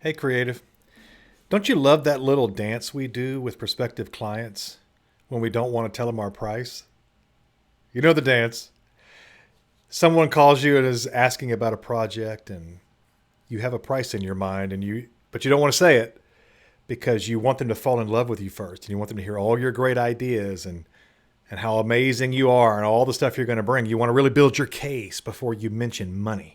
Hey, creative. Don't you love that little dance we do with prospective clients when we don't want to tell them our price? You know the dance. Someone calls you and is asking about a project and you have a price in your mind but you don't want to say it because you want them to fall in love with you first and you want them to hear all your great ideas and how amazing you are and all the stuff you're going to bring. You want to really build your case before you mention money.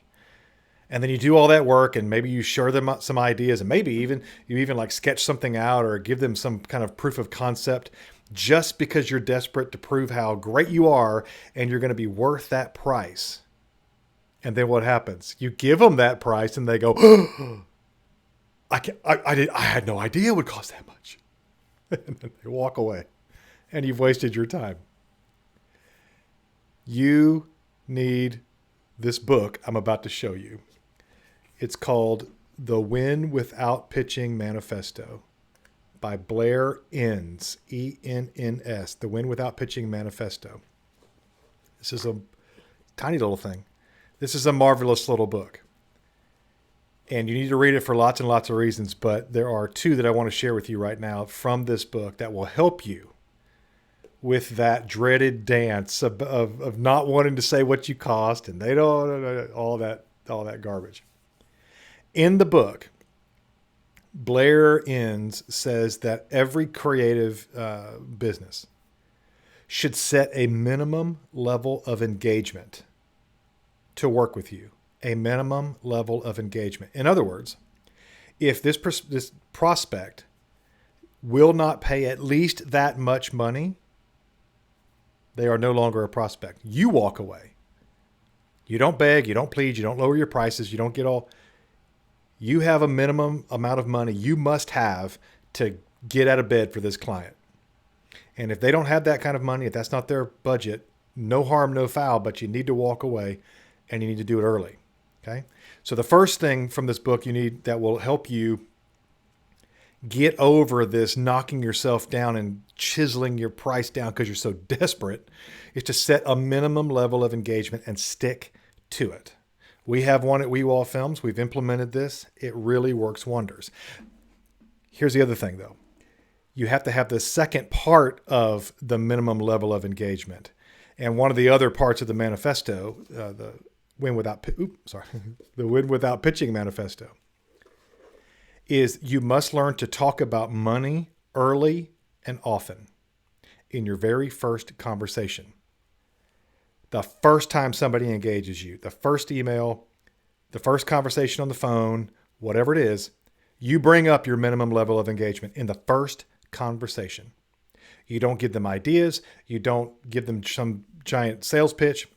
And then you do all that work and maybe you share them some ideas and maybe you even like sketch something out or give them some kind of proof of concept just because you're desperate to prove how great you are and you're going to be worth that price. And then what happens? You give them that price and they go, I had no idea it would cost that much. And then they walk away and you've wasted your time. You need this book I'm about to show you. It's called The Win Without Pitching Manifesto by Blair Enns, E-N-N-S, The Win Without Pitching Manifesto. This is a tiny little thing. This is a marvelous little book. And you need to read it for lots and lots of reasons, but there are two that I want to share with you right now from this book that will help you with that dreaded dance of not wanting to say what you cost and they don't, all that garbage. In the book, Blair Enns says that every creative business should set a minimum level of engagement to work with you. A minimum level of engagement. In other words, if this prospect will not pay at least that much money, they are no longer a prospect. You walk away. You don't beg, you don't plead, you don't lower your prices, you don't get all. You have a minimum amount of money you must have to get out of bed for this client. And if they don't have that kind of money, if that's not their budget, no harm, no foul, but you need to walk away and you need to do it early. Okay. So the first thing from this book you need that will help you get over this knocking yourself down and chiseling your price down because you're so desperate is to set a minimum level of engagement and stick to it. We have one at Wewa Films. We've implemented this. It really works wonders. Here's the other thing, though. You have to have the second part of the minimum level of engagement. And one of the other parts of the manifesto, the Win Without Pitching Manifesto, is you must learn to talk about money early and often in your very first conversation. The first time somebody engages you, the first email, the first conversation on the phone, whatever it is, you bring up your minimum level of engagement in the first conversation. You don't give them ideas. You don't give them some giant sales pitch.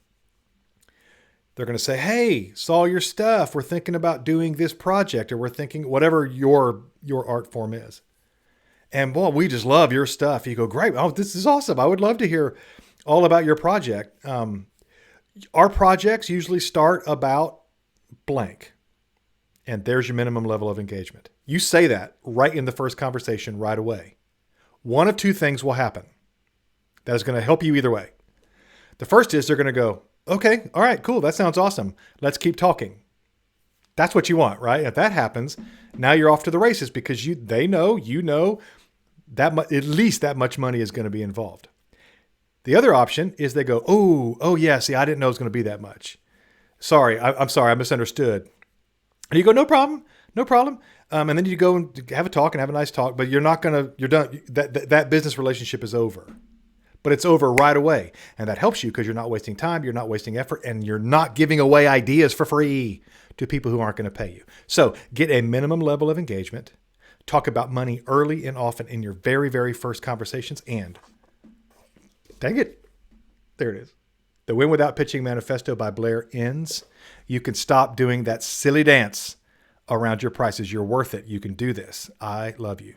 They're going to say, hey, saw your stuff. We're thinking about doing this project, or we're thinking whatever your art form is. And boy, we just love your stuff. You go, great. Oh, this is awesome. I would love to hear all about your project. Our projects usually start about blank. And there's your minimum level of engagement. You say that right in the first conversation right away. One of two things will happen that is going to help you either way. The first is they're going to go, okay, all right, cool. That sounds awesome. Let's keep talking. That's what you want, right? If that happens, now you're off to the races because they know that at least that much money is going to be involved. The other option is they go, oh yeah, see, I didn't know it was going to be that much. Sorry, I'm sorry, I misunderstood. And you go, no problem. And then you go and have a talk and have a nice talk, but you're done. That business relationship is over. But it's over right away. And that helps you because you're not wasting time, you're not wasting effort, and you're not giving away ideas for free to people who aren't going to pay you. So get a minimum level of engagement. Talk about money early and often in your very, very first conversations. And dang it, there it is. The Win Without Pitching Manifesto by Blair Enns. You can stop doing that silly dance around your prices. You're worth it. You can do this. I love you.